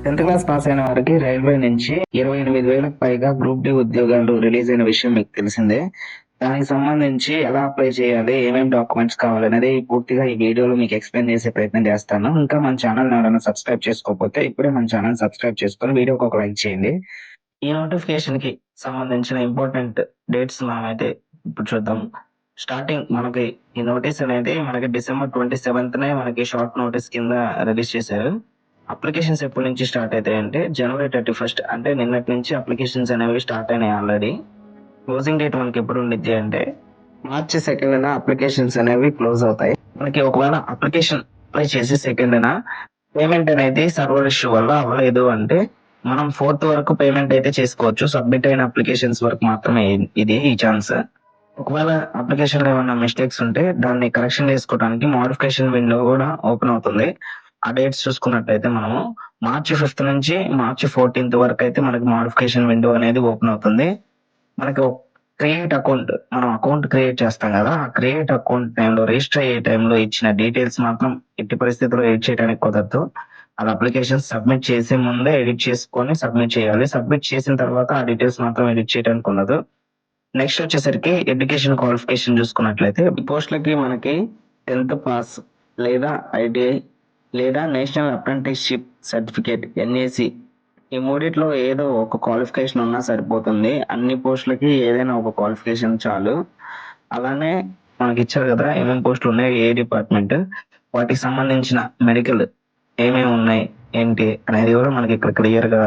10th class pass అయిన వారికి railway నుంచి 28,000కు పైగా గ్రూప్ డి ఉద్యోగాలు రిలీజ్ అయిన విషయం మీకు తెలిసిందే. దానికి సంబంధించి ఎలా అప్లై చేయాలి, ఏమేమి డాక్యుమెంట్స్ కావాలనేది పూర్తిగా ఈ వీడియోలో మీకు ఎక్స్ప్లెయిన్ చేసే ప్రయత్నం చేస్తాను. ఇంకా మన ఛానల్ ఎవరైనా సబ్స్క్రైబ్ చేసుకోకపోతే ఇప్పుడే మన ఛానల్ సబ్స్క్రైబ్ చేసుకొని వీడియోకి ఒక లైక్ చేయండి. ఈ నోటిఫికేషన్ కి సంబంధించిన ఇంపార్టెంట్ డేట్స్ మనమైతే ఇప్పుడు చూద్దాం. స్టార్టింగ్ మనకి ఈ నోటీస్ అనేది మనకి December 27th మనకి షార్ట్ నోటీస్ కింద రిలీజ్ చేశారు. అప్లికేషన్స్ ఎప్పటి నుంచి స్టార్ట్ అవుతాయి అంటే January 31st, అంటే నిన్నటి నుంచి అప్లికేషన్స్ అనేవి స్టార్ట్ అయినాయి ఆల్రెడీ. క్లోజింగ్ డేట్ మనకి ఎప్పుడు ఉండిద్ది అంటే March 2nd అప్లికేషన్స్ అనేవి క్లోజ్ అవుతాయి. మనకి ఒకవేళ అప్లికేషన్ అప్లై చేసి 2nd పేమెంట్ అనేది సర్వర్ ఇష్యూ వల్ల అవ్వలేదు అంటే మనం 4th వరకు పేమెంట్ అయితే చేసుకోవచ్చు. సబ్మిట్ అయిన అప్లికేషన్స్ వరకు మాత్రమే ఇది ఈ ఛాన్స్. ఒకవేళ అప్లికేషన్ లో ఏమైనా మిస్టేక్స్ ఉంటే దాన్ని కరెక్షన్ చేసుకోవడానికి మోడిఫికేషన్ విండో కూడా ఓపెన్ అవుతుంది. ఆ డేట్స్ చూసుకున్నట్లయితే మనము March 5th నుంచి March 14th వరకు అయితే మనకి మోడిఫికేషన్ విండో అనేది ఓపెన్ అవుతుంది. మనకి క్రియేట్ అకౌంట్, మనం అకౌంట్ క్రియేట్ చేస్తాం కదా, ఆ క్రియేట్ అకౌంట్ టైంలో రిజిస్టర్ అయ్యే టైంలో ఇచ్చిన డీటెయిల్స్ మాత్రం ఎట్టి పరిస్థితుల్లో ఎడిట్ చేయడానికి కుదరదు. అది అప్లికేషన్ సబ్మిట్ చేసే ముందే ఎడిట్ చేసుకొని సబ్మిట్ చేయాలి. సబ్మిట్ చేసిన తర్వాత ఆ డీటెయిల్స్ మాత్రం ఎడిట్ చేయడానికి ఉండదు. నెక్స్ట్ వచ్చేసరికి ఎడ్యుకేషన్ క్వాలిఫికేషన్ చూసుకున్నట్లయితే ఈ పోస్టులకి మనకి 10th పాస్ లేదా ITI లేదా నేషనల్ అప్రెంటిస్షిప్ సర్టిఫికేట్ NAC, ఈ మూడిట్లో ఏదో ఒక క్వాలిఫికేషన్ ఉన్నా సరిపోతుంది. అన్ని పోస్టులకి ఏదైనా ఒక క్వాలిఫికేషన్ చాలు. అలానే మనకి ఇచ్చారు కదా ఏమేమి పోస్టులు ఉన్నాయి, ఏ డిపార్ట్మెంట్, వాటికి సంబంధించిన మెడికల్ ఏమేమి ఉన్నాయి ఏంటి అనేది కూడా మనకి ఇక్కడ క్లియర్ గా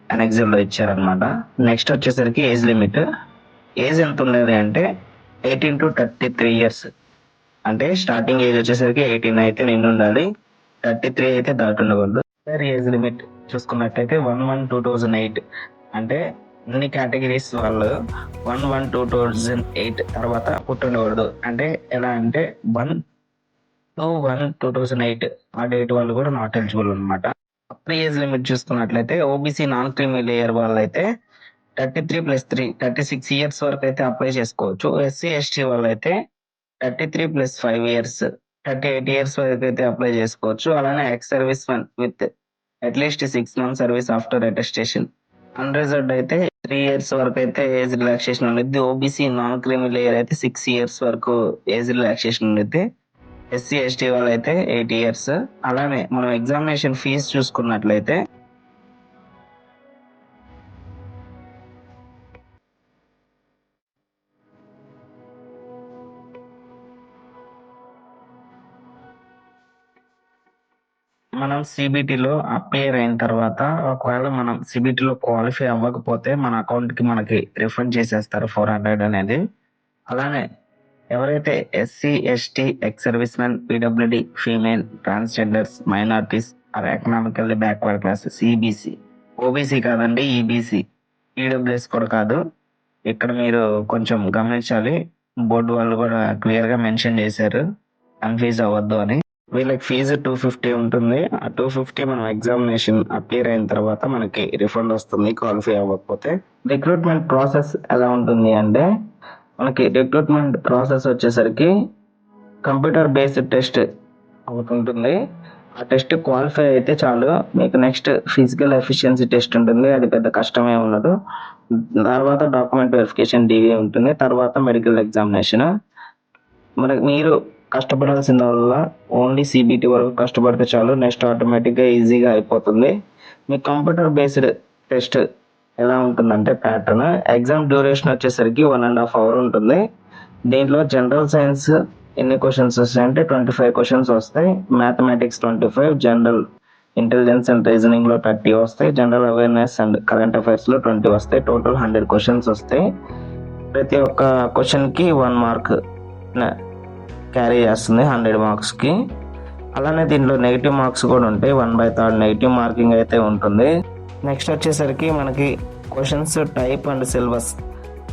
అనెక్సల్ లో ఇచ్చారనమాట. నెక్స్ట్ వచ్చేసరికి ఏజ్ లిమిట్. ఏజ్ ఎంత ఉండేది అంటే 18 to 33 years, అంటే స్టార్టింగ్ ఏజ్ వచ్చేసరికి 18 అయితే నిండి ఉండాలి, 33 అయితే దాటి ఉండకూడదు. ఏజ్ లిమిట్ చూసుకున్నట్టయితే 1/1/2008, అంటే అన్ని కేటగిరీస్ వాళ్ళు 1/1/2008 తర్వాత పుట్టుండకూడదు. అంటే ఎలా అంటే 1/1/2008 ఆ డేట్ వాళ్ళు కూడా నాట్ ఎలిజిబుల్ అనమాట. అప్పుడు ఏజ్ లిమిట్ చూసుకున్నట్లయితే OBC నాన్ క్రీమీ లేయర్ వాళ్ళైతే 33+3 36 years వరకు అయితే అప్లై చేసుకోవచ్చు. SC ST వాళ్ళైతే 33+5 years 38 years వరకు అయితే అప్లై చేసుకోవచ్చు. అలానే X service men with at least 6 months service after attestation. Unreserved అయితే 3 years వరకు అయితే ఏజ్ రిలాక్సేషన్ ఉండేది. OBC నాన్ క్రీమీ లేయర్ అయితే 6 years వరకు ఏజ్ రిలాక్సేషన్ ఉండేది. SC ST వాళ్ళైతే 8 years. అలానే మనం ఎగ్జామినేషన్ ఫీజు చూసుకున్నట్లయితే మనం CBTలో అపేర్ అయిన తర్వాత ఒకవేళ మనం CBTలో క్వాలిఫై అవ్వకపోతే మన అకౌంట్ కి మనకి రిఫండ్ చేసేస్తారు 400 అనేది. అలానే ఎవరైతే SC ST ex service men, PWD, female, transgenders, minorities or economically backward class, CBC, OBC కాదండి, EBC, EWS కూడా కాదు. ఇక్కడ మీరు కొంచెం గమనించాలి, బోర్డు వాళ్ళు కూడా క్లియర్ గా మెన్షన్ చేశారు కన్ఫ్యూజ్ అవ్వద్దు అని. వీళ్ళకి ఫీజు 250 ఉంటుంది. ఆ 250 మనం ఎగ్జామినేషన్ అపేర్ అయిన తర్వాత మనకి రిఫండ్ వస్తుంది క్వాలిఫై అవ్వకపోతే. రిక్రూట్మెంట్ ప్రాసెస్ ఎలా ఉంటుంది అంటే మనకి రిక్రూట్మెంట్ ప్రాసెస్ వచ్చేసరికి కంప్యూటర్ బేస్డ్ టెస్ట్ ఒకటి ఉంటుంది. ఆ టెస్ట్ క్వాలిఫై అయితే చాలు. మీకు నెక్స్ట్ ఫిజికల్ ఎఫిషియన్సీ టెస్ట్ ఉంటుంది, అది పెద్ద కష్టమే ఉండదు. తర్వాత డాక్యుమెంట్ వెరిఫికేషన్ DV ఉంటుంది. తర్వాత మెడికల్ ఎగ్జామినేషన్. మనకి మీరు కష్టపడాల్సిన వల్ల ఓన్లీ CBT వరకు కష్టపడితే చాలు, నెక్స్ట్ ఆటోమేటిక్గా ఈజీగా అయిపోతుంది. మీ కంప్యూటర్ బేస్డ్ టెస్ట్ ఎలా ఉంటుందంటే ప్యాటర్న్ ఎగ్జామ్ డ్యూరేషన్ వచ్చేసరికి 1.5 hour ఉంటుంది. దీంట్లో జనరల్ సైన్స్ ఎన్ని క్వశ్చన్స్ వస్తాయంటే 25 questions వస్తాయి. Mathematics 25, general intelligence and reasoning లో 30 వస్తాయి, general awareness and current affairs లో 20 వస్తాయి. టోటల్ 100 questions వస్తాయి. ప్రతి ఒక్క క్వశ్చన్ కి 1 mark క్యారీ చేస్తుంది 100 marks కి. అలానే దీంట్లో నెగిటివ్ మార్క్స్ కూడా ఉంటాయి, 1/3 నెగిటివ్ మార్కింగ్ అయితే ఉంటుంది. నెక్స్ట్ వచ్చేసరికి మనకి క్వశ్చన్స్ టైప్ అండ్ సిలబస్.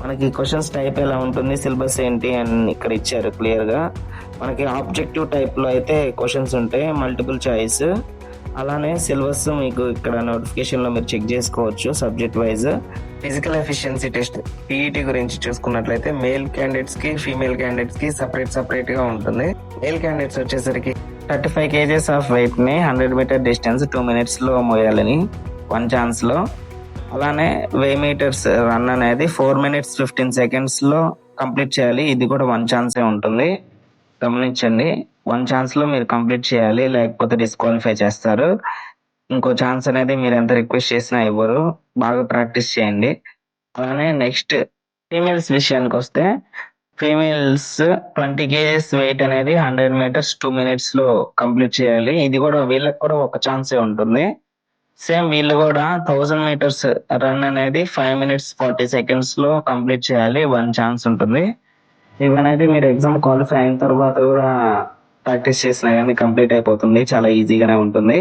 మనకి క్వశ్చన్స్ టైప్ ఎలా ఉంటుంది, సిలబస్ ఏంటి అని ఇక్కడ ఇచ్చారు క్లియర్ గా. మనకి ఆబ్జెక్టివ్ టైప్ లో అయితే క్వశ్చన్స్ ఉంటాయి, మల్టిపుల్ చాయిస్. అలానే సిలబస్ మీకు ఇక్కడ నోటిఫికేషన్ లో మీరు చెక్ చేసుకోవచ్చు subject wise. Physical efficiency test PET గురించి చూసుకున్నట్లయితే మేల్ క్యాండిడేట్స్ కి, ఫీమేల్ క్యాండిడేట్స్ కి సపరేట్ గా ఉంటుంది. మేల్ క్యాండిడేట్స్ వచ్చేసరికి 35 kgs ఆఫ్ వెయిట్ని 100 మీటర్ డిస్టెన్స్ 2 minutesలో మోయాలని 1 ఛాన్స్లో. అలానే 1000 meters రన్ అనేది 4 minutes 15 secondsలో కంప్లీట్ చేయాలి. ఇది కూడా 1 ఛాన్సే ఉంటుంది, గమనించండి. 1 ఛాన్స్లో మీరు కంప్లీట్ చేయాలి, లేకపోతే డిస్క్వాలిఫై చేస్తారు. ఇంకో ఛాన్స్ అనేది మీరు ఎంత రిక్వెస్ట్ చేసినా ఇవ్వరు. బాగా ప్రాక్టీస్ చేయండి. అలానే నెక్స్ట్ ఫీమేల్స్ విషయానికి వస్తే, ఫీమేల్స్ 20 kgs వెయిట్ అనేది 100 meters 2 minutesలో కంప్లీట్ చేయాలి. ఇది కూడా వీళ్ళకి కూడా ఒక ఛాన్సే ఉంటుంది. సేమ్ వీళ్ళు కూడా 1000 meters రన్ అనేది 5 minutes 40 secondsలో కంప్లీట్ చేయాలి. 1 ఛాన్స్ ఉంటుంది. ఇవనేది మీరు ఎగ్జామ్ క్వాలిఫై అయిన తర్వాత కూడా ప్రాక్టీస్ చేసినా కానీ కంప్లీట్ అయిపోతుంది. చాలా ఈజీగానే ఉంటుంది.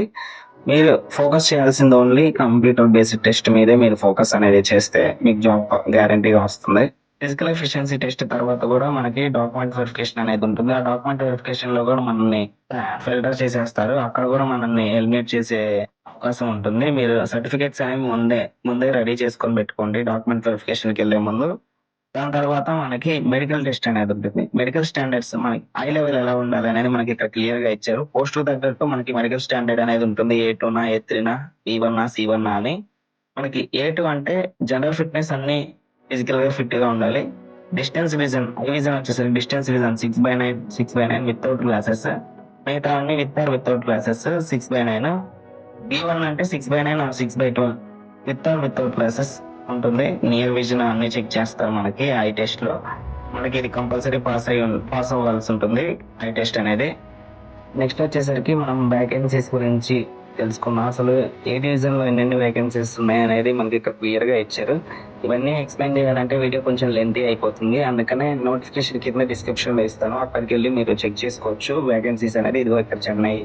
మీరు ఫోకస్ చేయాల్సింది ఓన్లీ కంప్యూటర్ బేస్డ్ టెస్ట్ మీదే మీరు ఫోకస్ అనేది చేస్తే మీకు జాబ్ గ్యారంటీగా వస్తుంది. ఫిజికల్ ఎఫిషియన్సీ టెస్ట్ తర్వాత కూడా మనకి డాక్యుమెంట్ వెరిఫికేషన్ అనేది ఉంటుంది. ఆ డాక్యుమెంట్ వెరిఫికేషన్ లో కూడా మనల్ని ఫిల్టర్ చేసేస్తారు. అక్కడ కూడా మనల్ని ఎలిమినేట్ చేసే అవకాశం ఉంటుంది. మీరు సర్టిఫికేట్స్ అనేవి ముందే రెడీ చేసుకొని పెట్టుకోండి డాక్యుమెంట్ వెరిఫికేషన్కి వెళ్ళే ముందు. దాని తర్వాత మనకి మెడికల్ టెస్ట్ అనేది ఉంటుంది. మెడికల్ స్టాండర్డ్స్ మనకి హై లెవెల్ ఎలా ఉండాలి అనేది మనకి ఇక్కడ క్లియర్ గా ఇచ్చారు. పోస్ట్ తగ్గట్టు మనకి మెడికల్ స్టాండర్డ్ అనేది ఉంటుంది. A2 A3 B1 C1 అని. మనకి A2 అంటే జనరల్ ఫిట్నెస్, అన్ని ఫిజికల్ గా ఫిట్ గా ఉండాలి. డిస్టెన్స్ విజన్, ఐ విజన్ వచ్చేసరికి డిస్టెన్స్ విజన్ 6/9 వితౌట్ గ్లాసెస్. మిగతా అన్ని వితౌట్ గ్లాసెస్ 6/9. B1 అంటే 6/9 6/12 వితౌట్ గ్లాసెస్ ఉంటుంది. నియర్ విజన్ అన్ని చెక్ చేస్తారు మనకి ఐ టెస్ట్ లో. మనకి ఇది కంపల్సరీ పాస్ అవ్వాల్సి ఉంటుంది ఐ టెస్ట్ అనేది. నెక్స్ట్ వచ్చేసరికి మనం వేకెన్సీస్ గురించి తెలుసుకున్నాం. అసలు ఏ డివిజన్ లో ఎన్ని వేకెన్సీస్ ఉన్నాయి అనేది మనకి ఇక్కడ క్లియర్ గా ఇచ్చారు. ఇవన్నీ ఎక్స్ప్లెయిన్ చేయాలంటే వీడియో కొంచెం లెంతీ అయిపోతుంది. అందుకనే నోటిఫికేషన్ కింద డిస్క్రిప్షన్ లో ఇస్తాను, అక్కడికి వెళ్ళి మీరు చెక్ చేసుకోవచ్చు. వేకెన్సీస్ అనేది ఇదిగో ఇక్కడ చెన్నై,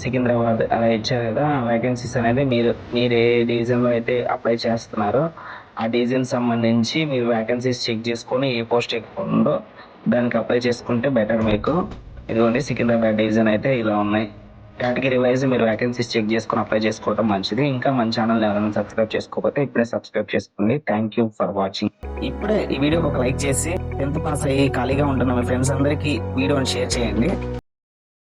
సికింద్రాబాద్ అలా ఇచ్చారు కదా. వేకెన్సీస్ అనేది మీరు ఏ డివిజన్లో అయితే అప్లై చేస్తున్నారో ఆ డివిజన్ సంబంధించి మీరు వేకెన్సీస్ చెక్ చేసుకొని ఏ పోస్ట్ ఎక్కువ ఉందో దానికి అప్లై చేసుకుంటే బెటర్ మీకు. ఇదిగోండి సికింద్రాబాద్ డివిజన్ అయితే ఇలా ఉన్నాయి. కేటగిరీ వైజ్ మీరు వేకెన్సీస్ చెక్ చేసుకొని అప్లై చేసుకోవడం మంచిది. ఇంకా మన ఛానల్ ఎవరైనా సబ్స్క్రైబ్ చేసుకోకపోతే ఇప్పుడే సబ్స్క్రైబ్ చేసుకోండి. Thank you for watching. ఇప్పుడే ఈ వీడియోకి ఒక లైక్ చేసి 10th పాస్ అయ్యి ఖాళీగా ఉంటున్న మీ ఫ్రెండ్స్ అందరికీ వీడియోని షేర్ చేయండి.